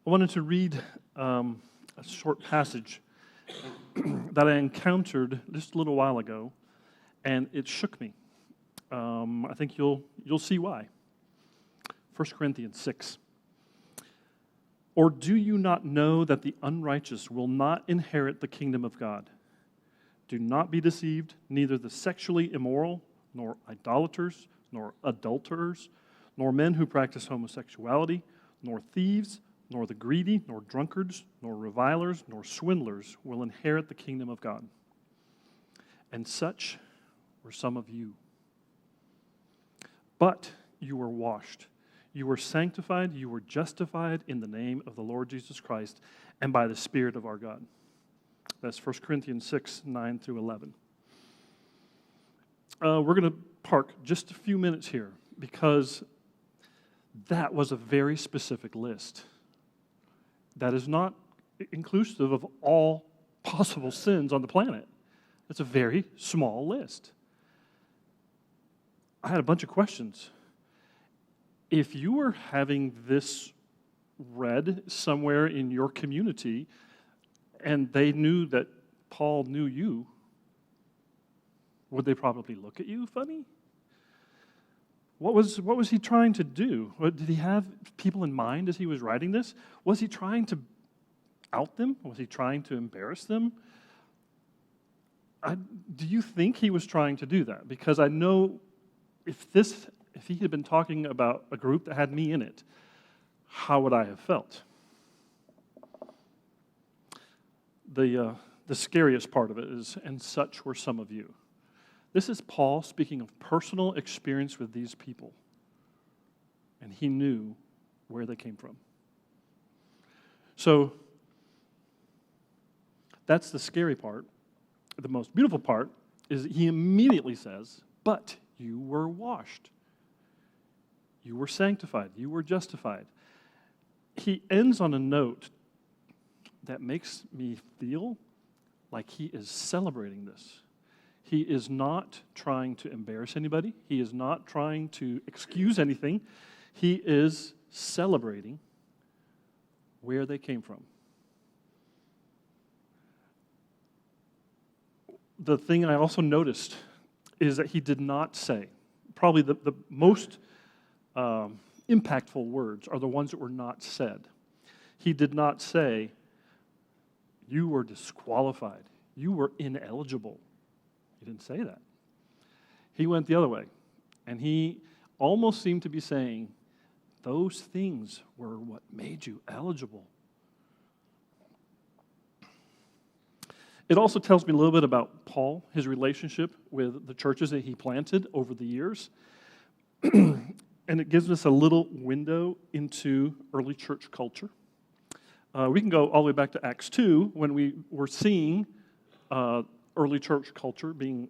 I wanted to read a short passage that I encountered just a little while ago, and it shook me. I think you'll see why. 1 Corinthians 6. Or do you not know that the unrighteous will not inherit the kingdom of God? Do not be deceived, neither the sexually immoral, nor idolaters, nor adulterers, nor men who practice homosexuality, nor thieves, nor the greedy, nor drunkards, nor revilers, nor swindlers will inherit the kingdom of God. And such were some of you. But you were washed, you were sanctified, you were justified in the name of the Lord Jesus Christ and by the Spirit of our God. That's 1 Corinthians 6, 9 through 11. We're going to park just a few minutes here because that was a very specific list. That is not inclusive of all possible sins on the planet. It's a very small list. I had a bunch of questions. If you were having this read somewhere in your community and they knew that Paul knew you, would they probably look at you funny? What was he trying to do? Did he have people in mind as he was writing this? Was he trying to out them? Was he trying to embarrass them? Do you think he was trying to do that? Because I know if he had been talking about a group that had me in it, how would I have felt? The scariest part of it is, and such were some of you. This is Paul speaking of personal experience with these people. And he knew where they came from. So, that's the scary part. The most beautiful part is he immediately says, but you were washed. You were sanctified. You were justified. He ends on a note that makes me feel like he is celebrating this. He is not trying to embarrass anybody. He is not trying to excuse anything. He is celebrating where they came from. The thing I also noticed is that he did not say, probably the most impactful words are the ones that were not said. He did not say, you were disqualified. You were ineligible. He didn't say that. He went the other way. And he almost seemed to be saying, those things were what made you eligible. It also tells me a little bit about Paul, his relationship with the churches that he planted over the years. And it gives us a little window into early church culture. We can go all the way back to Acts 2 when we were seeing early church culture being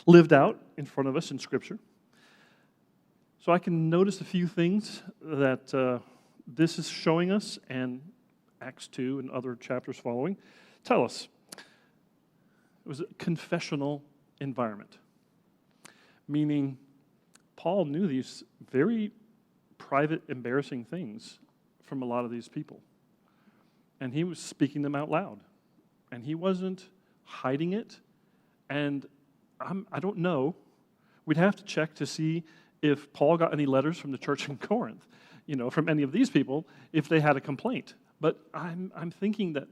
lived out in front of us in Scripture. So I can notice a few things that this is showing us, and Acts 2 and other chapters following tell us. It was a confessional environment, meaning Paul knew these very private, embarrassing things from a lot of these people, and he was speaking them out loud, and he wasn't hiding it, and I don't know. We'd have to check to see if Paul got any letters from the church in Corinth, from any of these people, if they had a complaint. But I'm thinking that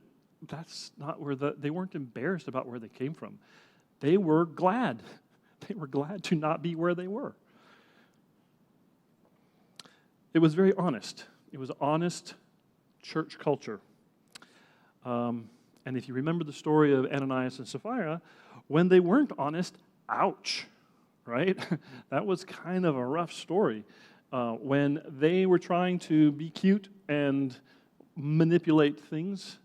that's not where they weren't embarrassed about where they came from. They were glad. They were glad to not be where they were. It was very honest. It was honest church culture. And if you remember the story of Ananias and Sapphira, when they weren't honest, ouch, right? That was kind of a rough story. When they were trying to be cute and manipulate things,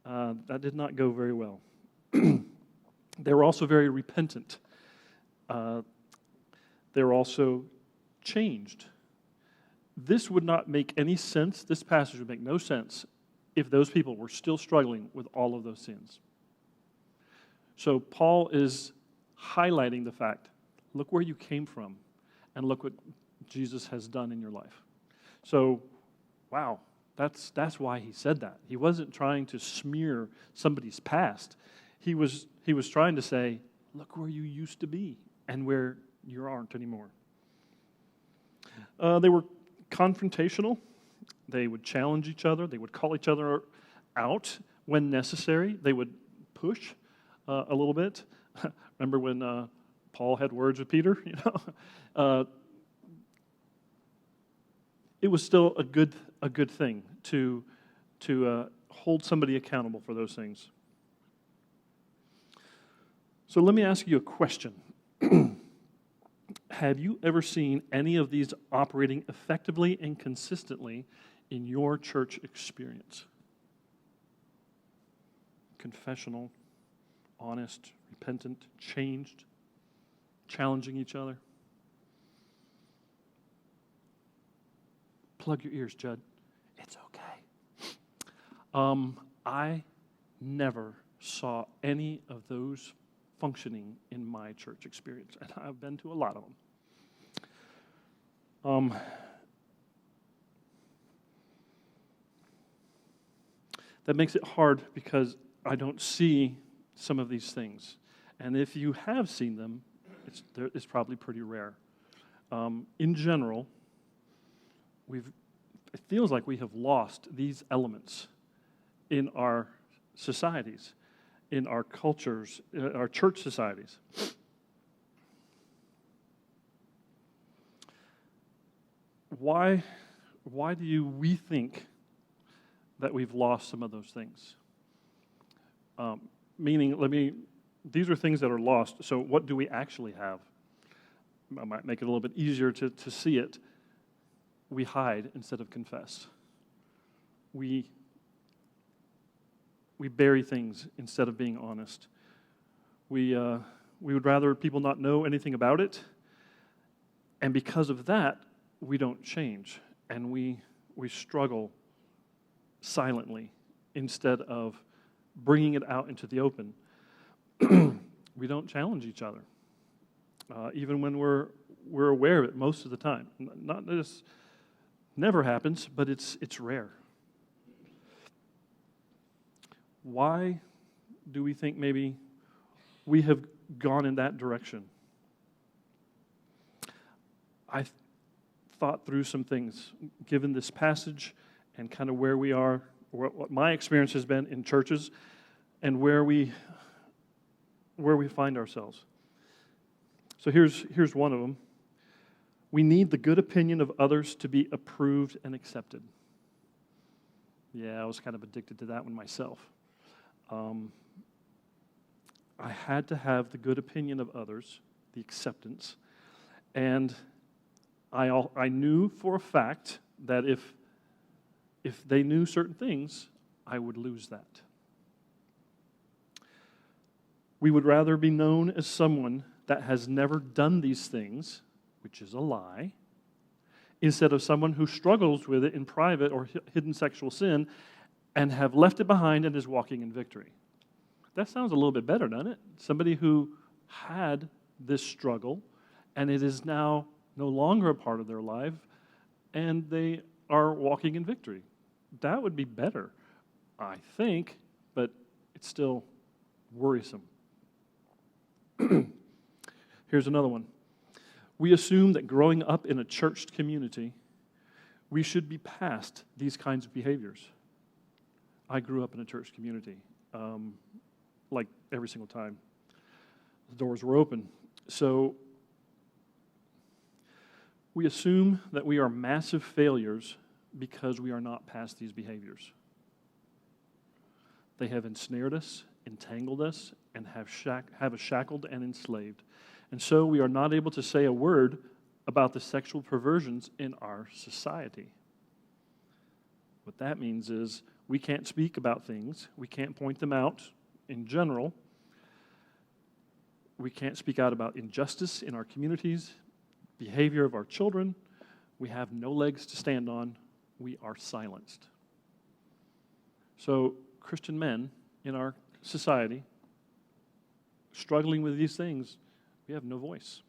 that did not go very well. They were also very repentant. They were also changed. This would not make any sense. This passage would make no sense if those people were still struggling with all of those sins. So Paul is highlighting the fact, look where you came from, and look what Jesus has done in your life. So, wow, That's why he said that. He wasn't trying to smear somebody's past. He was trying to say, look where you used to be and where you aren't anymore. They were confrontational. They would challenge each other. They would call each other out when necessary. They would push a little bit. Remember when Paul had words with Peter? It was still a good thing to hold somebody accountable for those things. So let me ask you a question. Have you ever seen any of these operating effectively and consistently in your church experience? Confessional, honest, repentant, changed, challenging each other. Plug your ears, Judd. It's okay. I never saw any of those functioning in my church experience, and I've been to a lot of them. That makes it hard because I don't see some of these things, and if you have seen them, it's probably pretty rare. In general, it feels like we have lost these elements in our societies, in our cultures, our church societies. Why do we think that we've lost some of those things? Meaning, these are things that are lost, so what do we actually have? I might make it a little bit easier to see it. We hide instead of confess. We bury things instead of being honest. We would rather people not know anything about it, and because of that, we don't change, and we struggle silently instead of bringing it out into the open. We don't challenge each other, even when we're aware of it most of the time. Not this never happens, but it's rare. Why do we think maybe we have gone in that direction? I thought through some things, given this passage and kind of where we are, what my experience has been in churches, and where we find ourselves. So here's one of them. We need the good opinion of others to be approved and accepted. Yeah, I was kind of addicted to that one myself. I had to have the good opinion of others, the acceptance, and I knew for a fact that if they knew certain things, I would lose that. We would rather be known as someone that has never done these things, which is a lie, instead of someone who struggles with it in private or hidden sexual sin and have left it behind and is walking in victory. That sounds a little bit better, doesn't it? Somebody who had this struggle and it is now no longer a part of their life and they are walking in victory. That would be better, I think, but it's still worrisome. Here's another one. We assume that growing up in a church community, we should be past these kinds of behaviors. I grew up in a church community, like every single time. The doors were open. So we assume that we are massive failures because we are not past these behaviors. They have ensnared us, entangled us, and have us shackled and enslaved. And so we are not able to say a word about the sexual perversions in our society. What that means is we can't speak about things. We can't point them out in general. We can't speak out about injustice in our communities, behavior of our children. We have no legs to stand on. We are silenced. So Christian men in our society struggling with these things, we have no voice.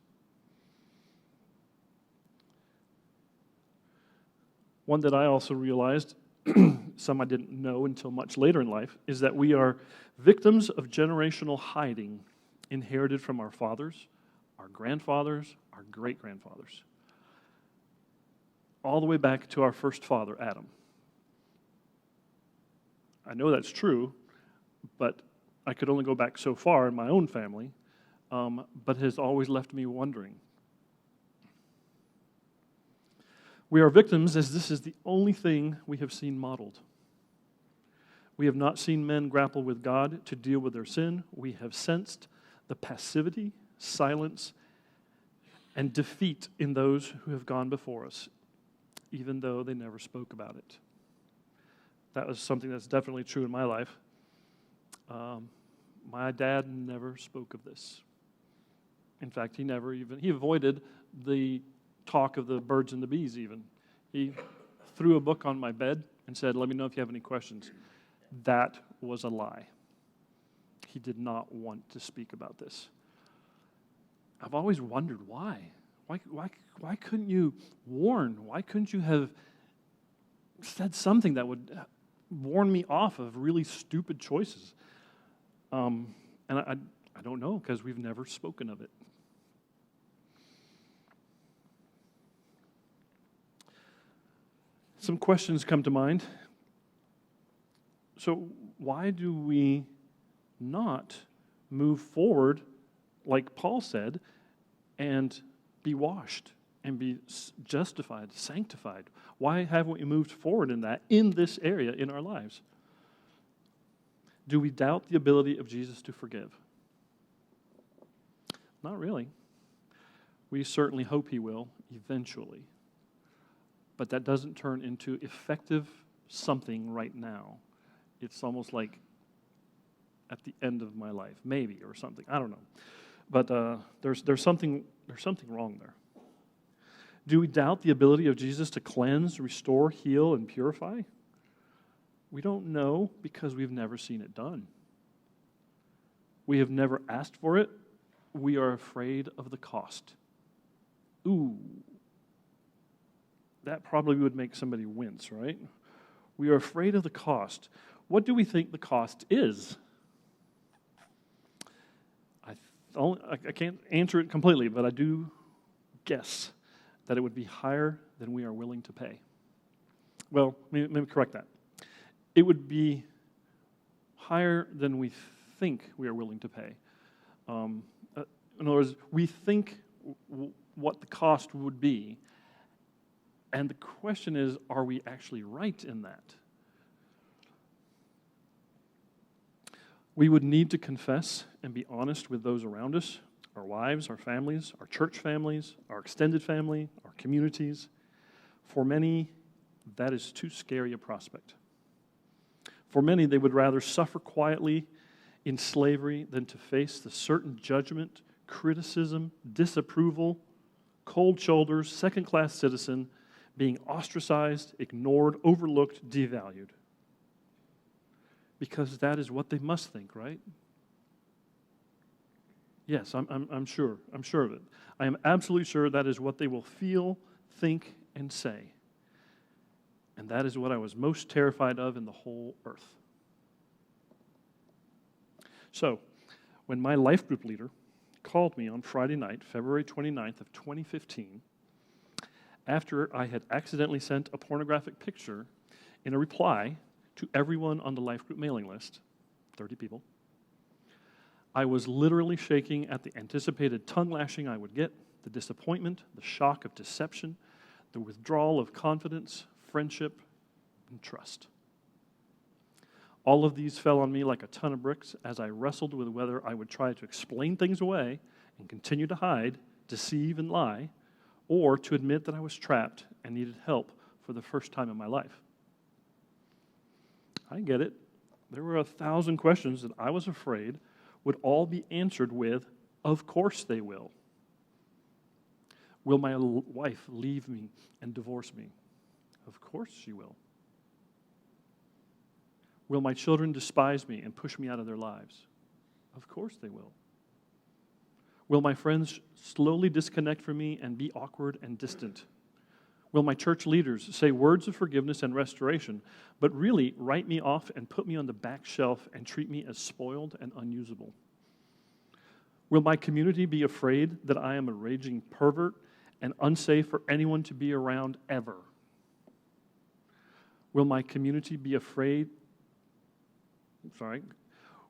One that I also realized some I didn't know until much later in life, is that we are victims of generational hiding inherited from our fathers, our grandfathers, our great-grandfathers, all the way back to our first father, Adam. I know that's true, but I could only go back so far in my own family, but has always left me wondering. We are victims as this is the only thing we have seen modeled. We have not seen men grapple with God to deal with their sin. We have sensed the passivity, silence, and defeat in those who have gone before us, even though they never spoke about it. That was something that's definitely true in my life. My dad never spoke of this. In fact, he avoided the talk of the birds and the bees even. He threw a book on my bed and said, "Let me know if you have any questions." That was a lie. He did not want to speak about this. I've always wondered why. Why couldn't you warn? Why couldn't you have said something that would warn me off of really stupid choices? And I don't know, because we've never spoken of it. Some questions come to mind. So why do we not move forward, like Paul said, and be washed and be justified, sanctified? Why haven't we moved forward in this area in our lives? Do we doubt the ability of Jesus to forgive? Not really. We certainly hope he will eventually. But that doesn't turn into effective something right now. It's almost like at the end of my life, maybe, or something. I don't know. But there's something wrong there. Do we doubt the ability of Jesus to cleanse, restore, heal, and purify? We don't know because we've never seen it done. We have never asked for it. We are afraid of the cost. Ooh. That probably would make somebody wince, right? We are afraid of the cost. What do we think the cost is? I can't answer it completely, but I do guess that it would be higher than we are willing to pay. Well, let me correct that. It would be higher than we think we are willing to pay. In other words, we think what the cost would be, and the question is, are we actually right in that? We would need to confess and be honest with those around us, our wives, our families, our church families, our extended family, our communities. For many, that is too scary a prospect. For many, they would rather suffer quietly in slavery than to face the certain judgment, criticism, disapproval, cold shoulders, second-class citizen, being ostracized, ignored, overlooked, devalued. Because that is what they must think, right? Yes, I'm sure. I'm sure of it. I am absolutely sure that is what they will feel, think, and say. And that is what I was most terrified of in the whole earth. So, when my life group leader called me on Friday night, February 29th of 2015, after I had accidentally sent a pornographic picture in a reply to everyone on the life group mailing list, 30 people, I was literally shaking at the anticipated tongue lashing I would get, the disappointment, the shock of deception, the withdrawal of confidence, friendship, and trust. All of these fell on me like a ton of bricks as I wrestled with whether I would try to explain things away and continue to hide, deceive, and lie, or to admit that I was trapped and needed help for the first time in my life. I get it. There were 1,000 questions that I was afraid would all be answered with, "Of course they will." Will my wife leave me and divorce me? Of course she will. Will my children despise me and push me out of their lives? Of course they will. Will my friends slowly disconnect from me and be awkward and distant? Will my church leaders say words of forgiveness and restoration, but really write me off and put me on the back shelf and treat me as spoiled and unusable? Will my community be afraid that I am a raging pervert and unsafe for anyone to be around ever? Will my community be afraid?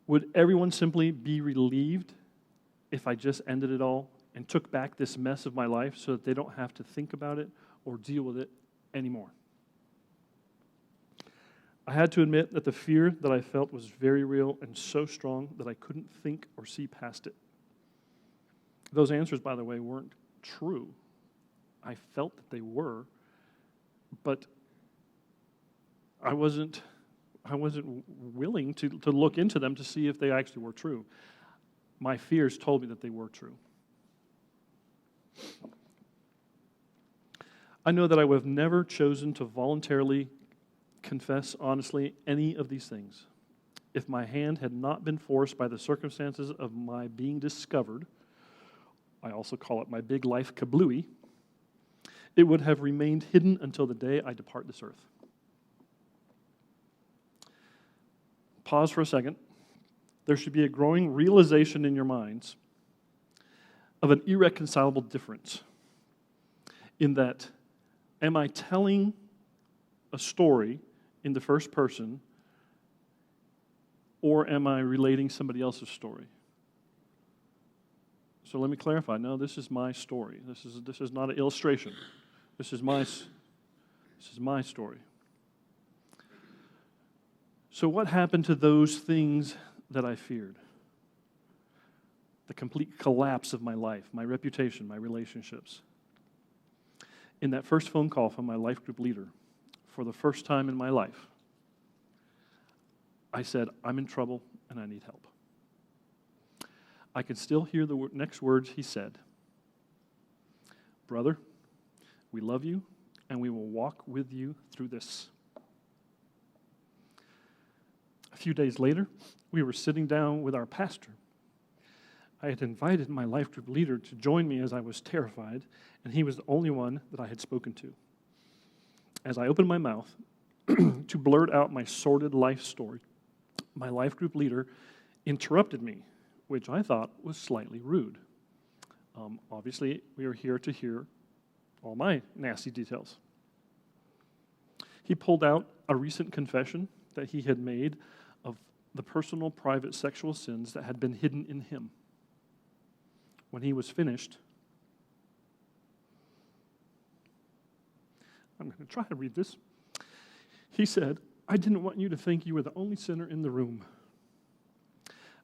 Would everyone simply be relieved if I just ended it all and took back this mess of my life so that they don't have to think about it or deal with it anymore? I had to admit that the fear that I felt was very real and so strong that I couldn't think or see past it. Those answers, by the way, weren't true. I felt that they were, but I wasn't willing to look into them to see if they actually were true. My fears told me that they were true. I know that I would have never chosen to voluntarily confess honestly any of these things if my hand had not been forced by the circumstances of my being discovered. I also call it my big life kablooey. It would have remained hidden until the day I depart this earth. Pause for a second. There should be a growing realization in your minds of an irreconcilable difference in that, am I telling a story in the first person, or am I relating somebody else's story? So let me clarify. No, this is my story. This is not an illustration. This is my story. So what happened to those things that I feared? The complete collapse of my life, my reputation, my relationships. In that first phone call from my life group leader, for the first time in my life, I said, I'm in trouble and I need help. I can still hear the next words he said. Brother, we love you and we will walk with you through this. A few days later, we were sitting down with our pastor. I had invited my life group leader to join me as I was terrified, and he was the only one that I had spoken to. As I opened my mouth to blurt out my sordid life story, my life group leader interrupted me, which I thought was slightly rude. Obviously, we are here to hear all my nasty details. He pulled out a recent confession that he had made of the personal, private sexual sins that had been hidden in him. When he was finished, I'm going to try to read this. He said, I didn't want you to think you were the only sinner in the room.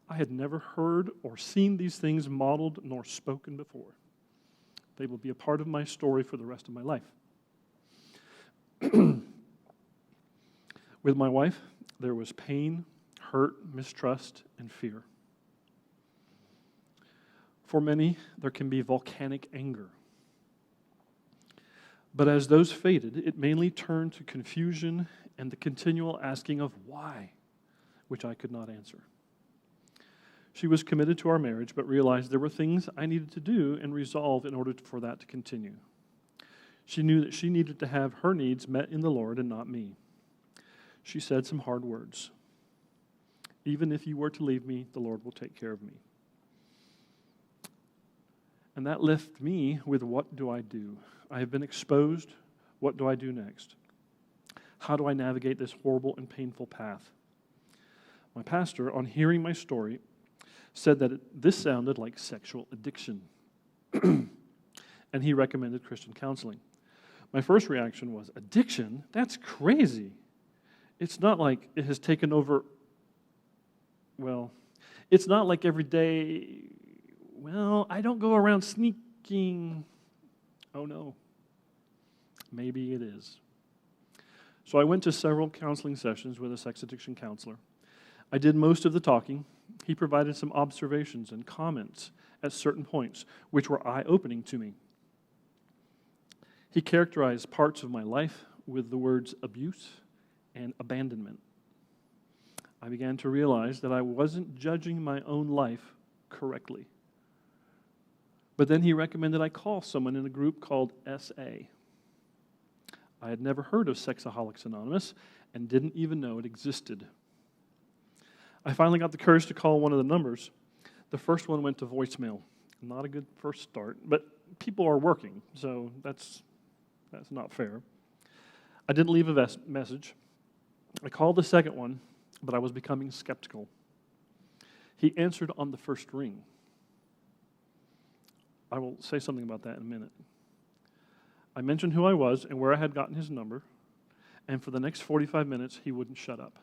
I had never heard or seen these things modeled nor spoken before. They will be a part of my story for the rest of my life. With my wife, there was pain, hurt, mistrust, and fear. For many, there can be volcanic anger. But as those faded, it mainly turned to confusion and the continual asking of why, which I could not answer. She was committed to our marriage, but realized there were things I needed to do and resolve in order for that to continue. She knew that she needed to have her needs met in the Lord and not me. She said some hard words. Even if you were to leave me, the Lord will take care of me. And that left me with, what do I do? I have been exposed. What do I do next? How do I navigate this horrible and painful path? My pastor, on hearing my story, said that this sounded like sexual addiction. And he recommended Christian counseling. My first reaction was, addiction? That's crazy. It's not like it has taken over, it's not like every day, I don't go around sneaking. Oh no, maybe it is. So I went to several counseling sessions with a sex addiction counselor. I did most of the talking. He provided some observations and comments at certain points, which were eye-opening to me. He characterized parts of my life with the words abuse and abandonment. I began to realize that I wasn't judging my own life correctly. But then he recommended I call someone in a group called SA. I had never heard of Sexaholics Anonymous and didn't even know it existed. I finally got the courage to call one of the numbers. The first one went to voicemail. Not a good first start, but people are working, so that's not fair. I didn't leave a message. I called the second one, but I was becoming skeptical. He answered on the first ring. I will say something about that in a minute. I mentioned who I was and where I had gotten his number, and for the next 45 minutes, he wouldn't shut up.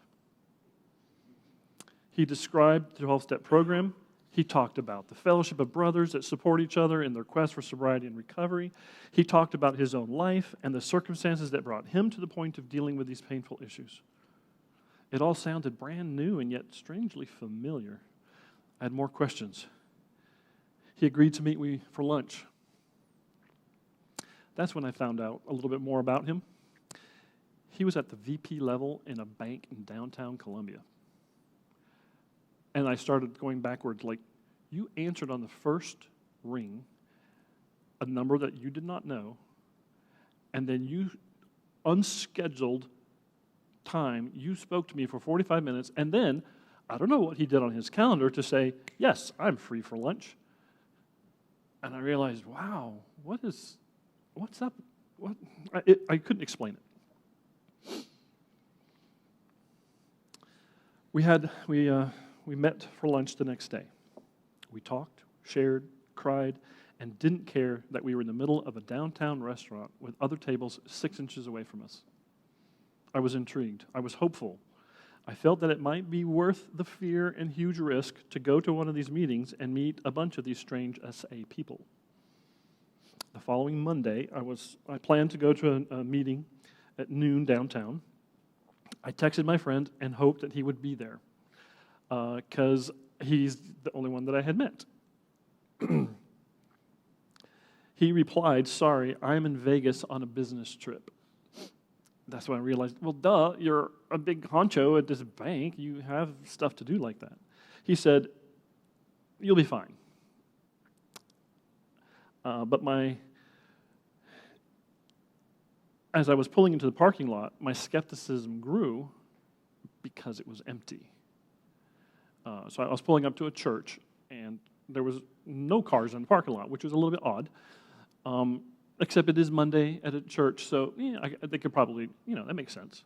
He described the 12-step program. He talked about the fellowship of brothers that support each other in their quest for sobriety and recovery. He talked about his own life and the circumstances that brought him to the point of dealing with these painful issues. It all sounded brand new and yet strangely familiar. I had more questions. He agreed to meet me for lunch. That's when I found out a little bit more about him. He was at the VP level in a bank in downtown Columbia. And I started going backwards, like, you answered on the first ring a number that you did not know, and then you, unscheduled time, you spoke to me for 45 minutes, and then, I don't know what he did on his calendar to say, yes, I'm free for lunch. And I realized, wow, what's up? I couldn't explain it. We met for lunch the next day. We talked, shared, cried, and didn't care that we were in the middle of a downtown restaurant with other tables 6 inches away from us. I was intrigued. I was hopeful. I felt that it might be worth the fear and huge risk to go to one of these meetings and meet a bunch of these strange SA people. The following Monday, I planned to go to a meeting at noon downtown. I texted my friend and hoped that he would be there, because he's the only one that I had met. He replied, sorry, I'm in Vegas on a business trip. That's when I realized, well, duh, you're a big honcho at this bank. You have stuff to do like that. He said, you'll be fine. As I was pulling into the parking lot, my skepticism grew because it was empty. So I was pulling up to a church, and there was no cars in the parking lot, which was a little bit odd, except it is Monday at a church, so yeah, they could probably, that makes sense.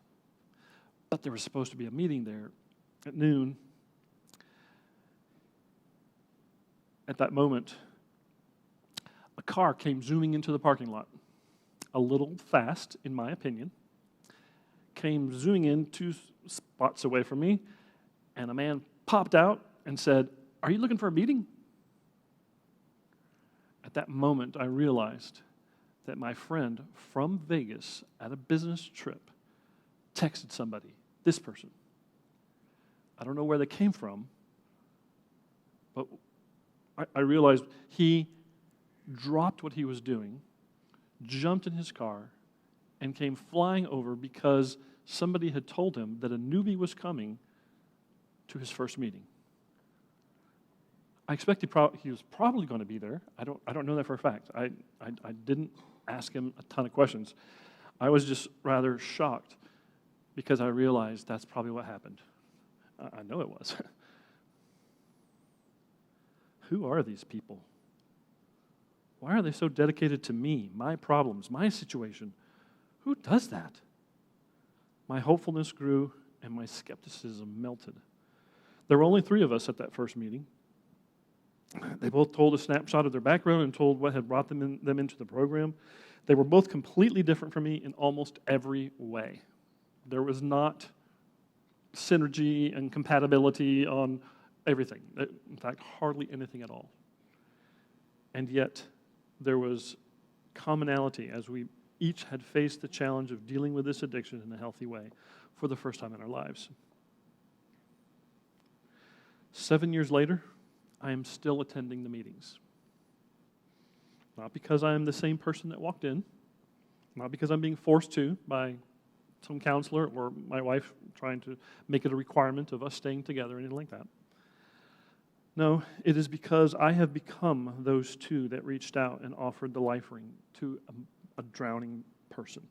But there was supposed to be a meeting there at noon. At that moment, a car came zooming into the parking lot, a little fast, in my opinion, came zooming in 2 spots away from me, and a man popped out and said, are you looking for a meeting? At that moment, I realized that my friend from Vegas at a business trip texted somebody, this person. I don't know where they came from, but I realized he dropped what he was doing, jumped in his car, and came flying over because somebody had told him that a newbie was coming to his first meeting. I expect he was probably going to be there. I don't know that for a fact. I didn't ask him a ton of questions. I was just rather shocked because I realized that's probably what happened. I know it was. Who are these people? Why are they so dedicated to me, my problems, my situation? Who does that? My hopefulness grew and my skepticism melted. There were only 3 of us at that first meeting. They both told a snapshot of their background and told what had brought them into the program. They were both completely different from me in almost every way. There was not synergy and compatibility on everything. In fact, hardly anything at all. And yet, there was commonality as we each had faced the challenge of dealing with this addiction in a healthy way for the first time in our lives. 7 years later, I am still attending the meetings. Not because I am the same person that walked in, not because I'm being forced to by some counselor or my wife trying to make it a requirement of us staying together or anything like that. No, it is because I have become those 2 that reached out and offered the life ring to a drowning person.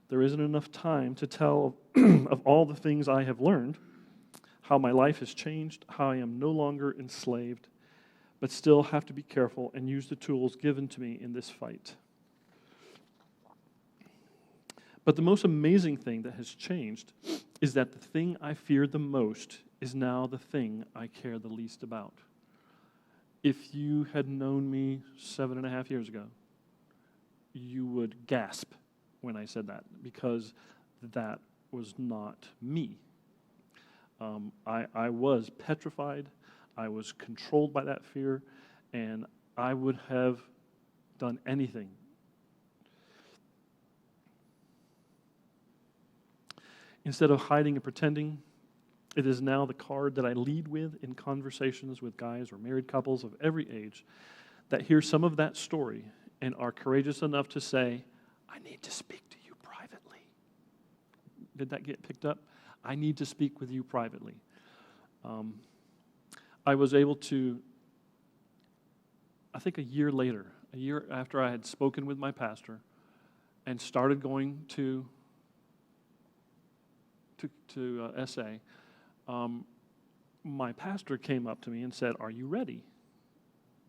There isn't enough time to tell of all the things I have learned, how my life has changed, how I am no longer enslaved, but still have to be careful and use the tools given to me in this fight. But the most amazing thing that has changed is that the thing I feared the most is now the thing I care the least about. If you had known me 7.5 years ago, you would gasp when I said that, because that was not me. I was petrified, I was controlled by that fear, and I would have done anything. Instead of hiding and pretending, it is now the card that I lead with in conversations with guys or married couples of every age that hear some of that story and are courageous enough to say, I need to speak to you privately. Did that get picked up? I need to speak with you privately. I was able to, I think a year after I had spoken with my pastor and started going to SA, my pastor came up to me and said, "Are you ready?"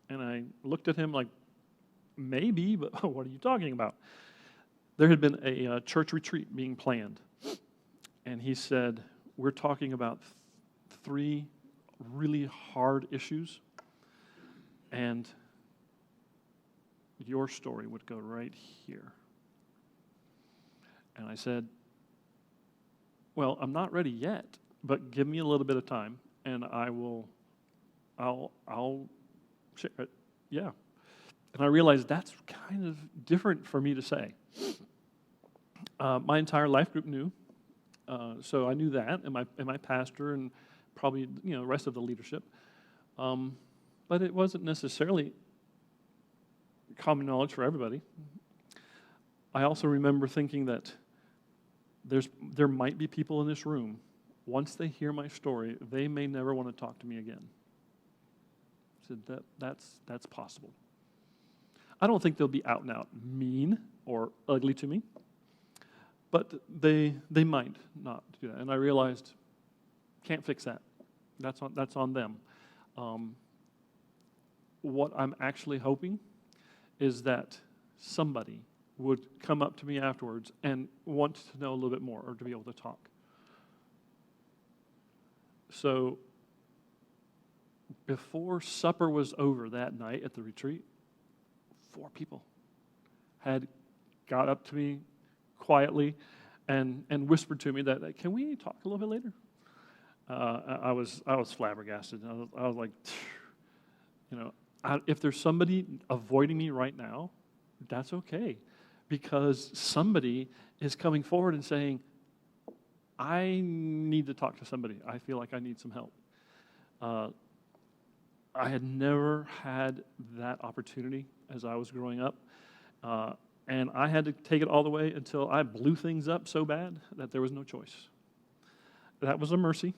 And I looked at him like, maybe, but what are you talking about? There had been a church retreat being planned, and he said, we're talking about 3 really hard issues, and your story would go right here. And I said, well, I'm not ready yet, but give me a little bit of time, and I'll share it. Yeah. And I realized that's kind of different for me to say. My entire life group knew, so I knew that, and my pastor, and probably the rest of the leadership. But it wasn't necessarily common knowledge for everybody. I also remember thinking that there might be people in this room, once they hear my story, they may never want to talk to me again. I said that's possible. I don't think they'll be out and out mean or ugly to me, but they might not do that. And I realized, can't fix that. That's on them. What I'm actually hoping is that somebody would come up to me afterwards and want to know a little bit more or to be able to talk. So before supper was over that night at the retreat, 4 people had got up to me quietly and whispered to me that, can we talk a little bit later? I was flabbergasted. I was like, if there's somebody avoiding me right now, that's okay, because somebody is coming forward and saying, I need to talk to somebody. I feel like I need some help. I had never had that opportunity as I was growing up, and I had to take it all the way until I blew things up so bad that there was no choice. That was a mercy,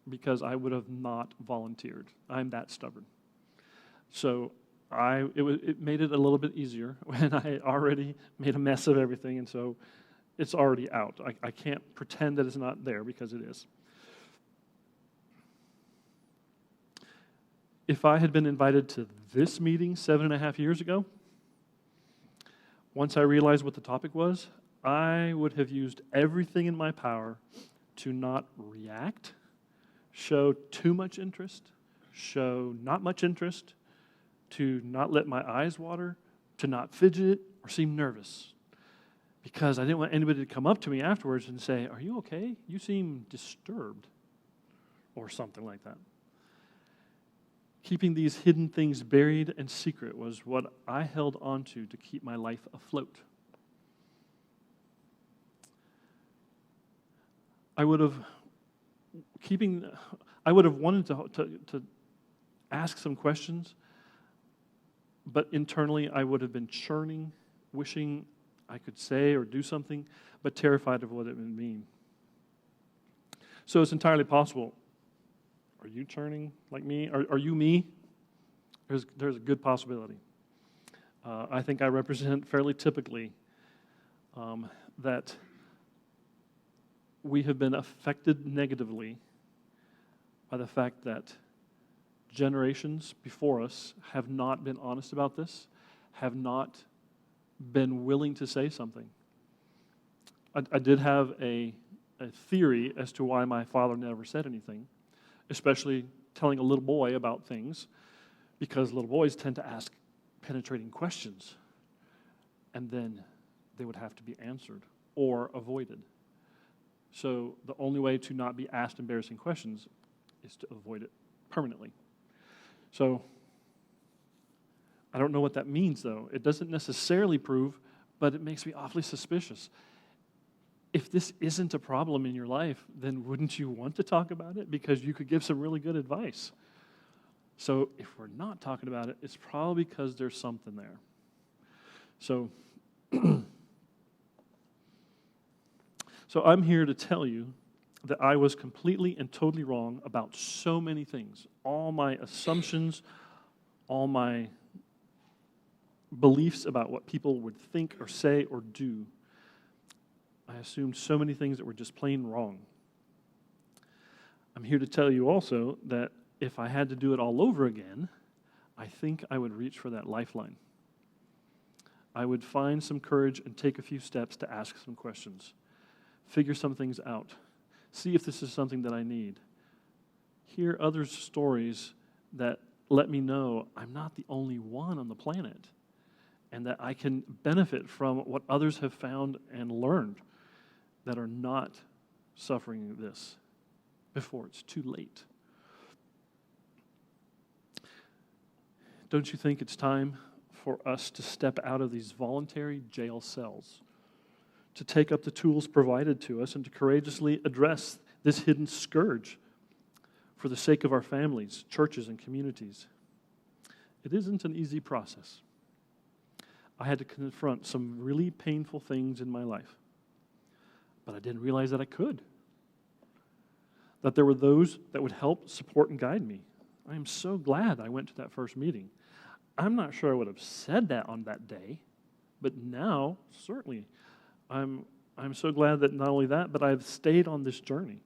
because I would have not volunteered. I'm that stubborn. So it made it a little bit easier when I had already made a mess of everything, and so it's already out. I can't pretend that it's not there, because it is. If I had been invited to this meeting 7.5 years ago, once I realized what the topic was, I would have used everything in my power to not react, show too much interest, show not much interest, to not let my eyes water, to not fidget or seem nervous, because I didn't want anybody to come up to me afterwards and say, are you okay? You seem disturbed, or something like that. Keeping these hidden things buried and secret was what I held on to keep my life afloat. I would have wanted to ask some questions, but internally I would have been churning, wishing I could say or do something, but terrified of what it would mean. So it's entirely possible. Are you churning like me? Are you me? There's a good possibility. I think I represent fairly typically that we have been affected negatively by the fact that generations before us have not been honest about this, have not been willing to say something. I did have a theory as to why my father never said anything, especially telling a little boy about things, because little boys tend to ask penetrating questions, and then they would have to be answered or avoided. So the only way to not be asked embarrassing questions is to avoid it permanently. So I don't know what that means, though. It doesn't necessarily prove, but it makes me awfully suspicious. If this isn't a problem in your life, then wouldn't you want to talk about it? Because you could give some really good advice. So if we're not talking about it, it's probably because there's something there. So, so I'm here to tell you that I was completely and totally wrong about so many things. All my assumptions, all my beliefs about what people would think or say or do. I assumed so many things that were just plain wrong. I'm here to tell you also that if I had to do it all over again, I think I would reach for that lifeline. I would find some courage and take a few steps to ask some questions, figure some things out, see if this is something that I need, hear others' stories that let me know I'm not the only one on the planet, and that I can benefit from what others have found and learned that are not suffering this before it's too late. Don't you think it's time for us to step out of these voluntary jail cells, to take up the tools provided to us and to courageously address this hidden scourge for the sake of our families, churches, and communities? It isn't an easy process. I had to confront some really painful things in my life, but I didn't realize that I could, that there were those that would help, support, and guide me. I am so glad I went to that first meeting. I'm not sure I would have said that on that day, but now, certainly, I'm so glad that not only that, but I've stayed on this journey.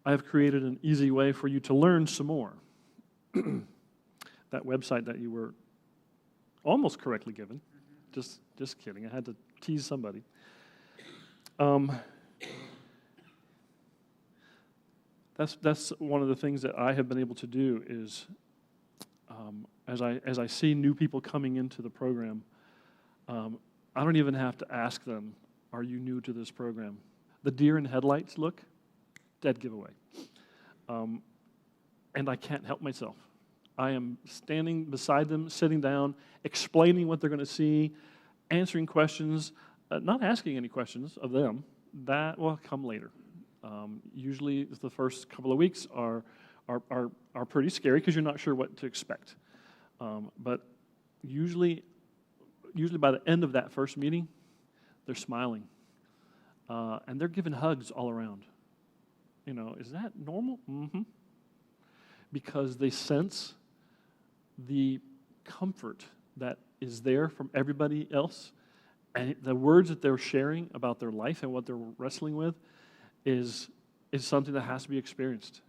I have created an easy way for you to learn some more. That website that you were almost correctly given, just kidding, I had to tease somebody. That's one of the things that I have been able to do is, as I see new people coming into the program, I don't even have to ask them, "Are you new to this program?" The deer in headlights look, dead giveaway, and I can't help myself. I am standing beside them, sitting down, explaining what they're going to see, answering questions, not asking any questions of them. That will come later. Usually the first couple of weeks are pretty scary because you're not sure what to expect. But usually by the end of that first meeting, they're smiling. And they're giving hugs all around. You know, is that normal? Mm-hmm. Because they sense the comfort that is there from everybody else. And the words that they're sharing about their life and what they're wrestling with is something that has to be experienced.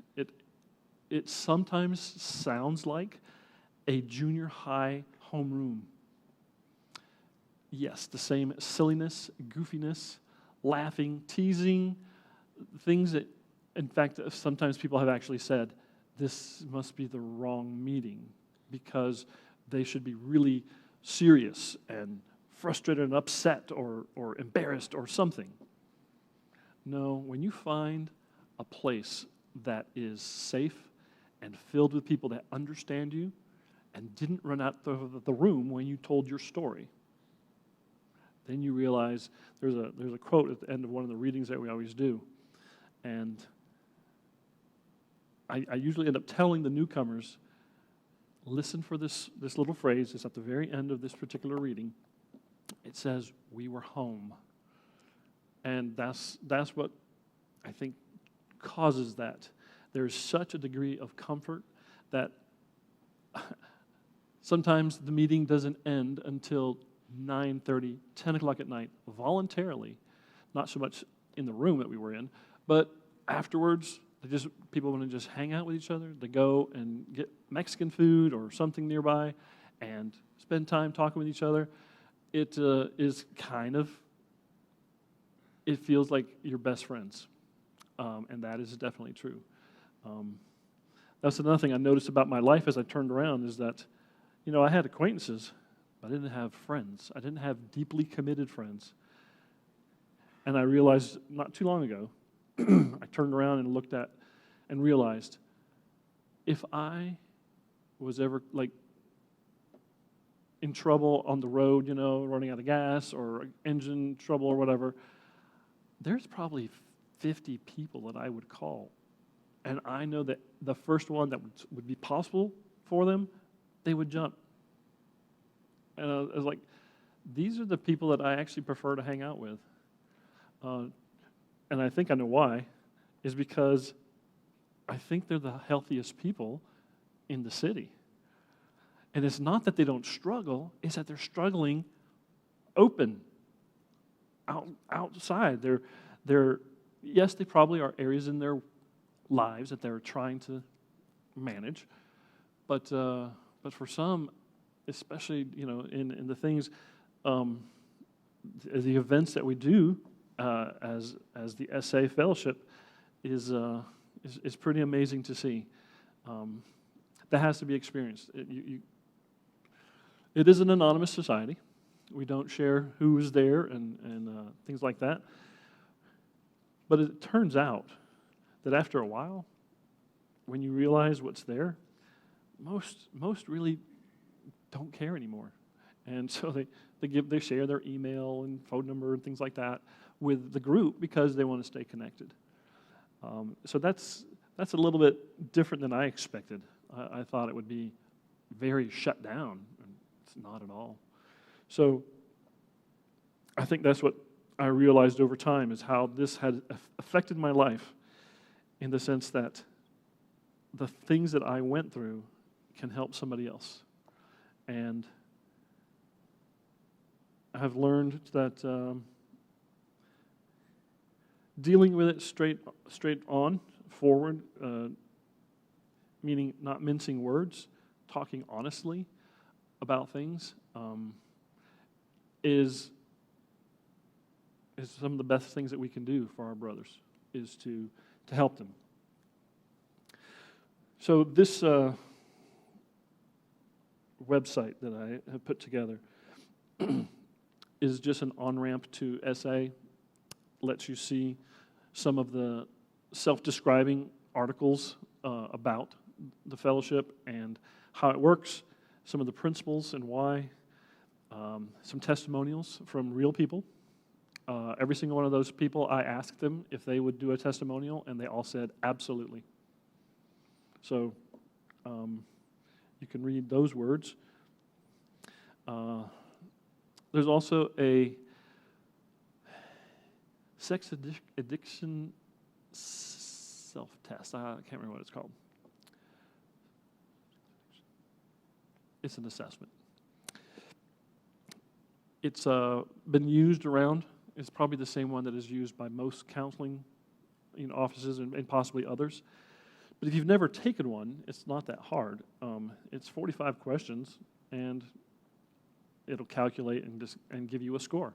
It sometimes sounds like a junior high homeroom. Yes, the same silliness, goofiness, laughing, teasing, things that, in fact, sometimes people have actually said, this must be the wrong meeting because they should be really serious and frustrated and upset or embarrassed or something. No, when you find a place that is safe and filled with people that understand you and didn't run out of the room when you told your story, then you realize there's a quote at the end of one of the readings that we always do. And I usually end up telling the newcomers, listen for this little phrase. It's at the very end of this particular reading. It says, "We were home." And that's what I think causes that. There's such a degree of comfort that sometimes the meeting doesn't end until 9:30, 10 o'clock at night, voluntarily, not so much in the room that we were in, but afterwards, people want to just hang out with each other. They go and get Mexican food or something nearby and spend time talking with each other. It is it feels like you're best friends, and that is definitely true. That's another thing I noticed about my life as I turned around is that, I had acquaintances, but I didn't have friends. I didn't have deeply committed friends. And I realized not too long ago, I turned around and looked at and realized if I was ever in trouble on the road, running out of gas or engine trouble or whatever, there's probably 50 people that I would call. And I know that the first one that would be possible for them, they would jump. And I was like, these are the people that I actually prefer to hang out with. And I think I know why, is because I think they're the healthiest people in the city. And it's not that they don't struggle, it's that they're struggling open, outside. Yes, they probably are areas in their lives that they're trying to manage, but for some, especially in the things, the events that we do as the SA Fellowship is pretty amazing to see. That has to be experienced. It is an anonymous society. We don't share who is there and things like that. But it turns out that after a while, when you realize what's there, most really don't care anymore. And so they share their email and phone number and things like that with the group because they want to stay connected. So that's a little bit different than I expected. I thought it would be very shut down, and it's not at all. So I think that's what I realized over time is how this had affected my life in the sense that the things that I went through can help somebody else. And I've learned that dealing with it straight on, forward, meaning not mincing words, talking honestly about things, is some of the best things that we can do for our brothers, is to help them. So this website that I have put together is just an on-ramp to SA, lets you see some of the self-describing articles about the fellowship and how it works, some of the principles and why, some testimonials from real people. Every single one of those people, I asked them if they would do a testimonial, and they all said absolutely. So you can read those words. There's also a sex addiction self-test. I can't remember what it's called. It's an assessment. It's been used around. It's probably the same one that is used by most counseling offices and possibly others. But if you've never taken one, it's not that hard. It's 45 questions, and it'll calculate and give you a score.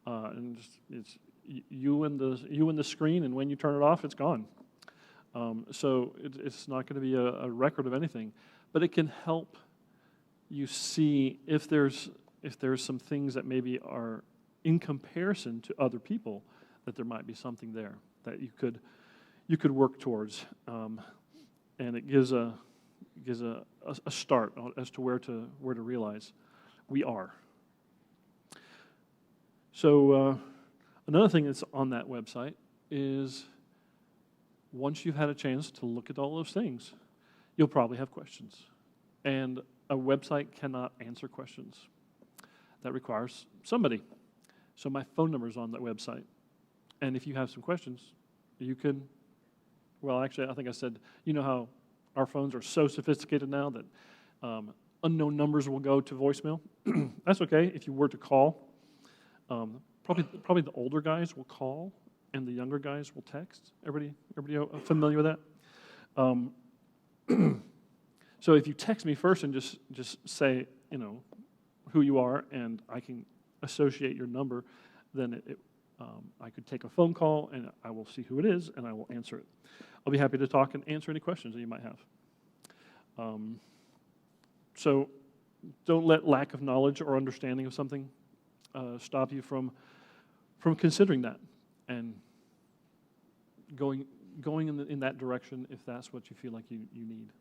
And it's you and the screen, and when you turn it off, it's gone. So it's not going to be a record of anything, but it can help you see if there's some things that maybe are in comparison to other people, that there might be something there that you could work towards, and it gives a start as to where to realize we are. So another thing that's on that website is once you've had a chance to look at all those things, you'll probably have questions, and a website cannot answer questions. That requires somebody. So my phone number is on that website. And if you have some questions, you can, well, actually, I think I said, how our phones are so sophisticated now that unknown numbers will go to voicemail. That's okay if you were to call. Probably the older guys will call, and the younger guys will text. Everybody familiar with that? So if you text me first and just say, who you are, and I can associate your number, then I could take a phone call, and I will see who it is, and I will answer it. I'll be happy to talk and answer any questions that you might have. So don't let lack of knowledge or understanding of something stop you from considering that and going in that direction if that's what you feel like you need.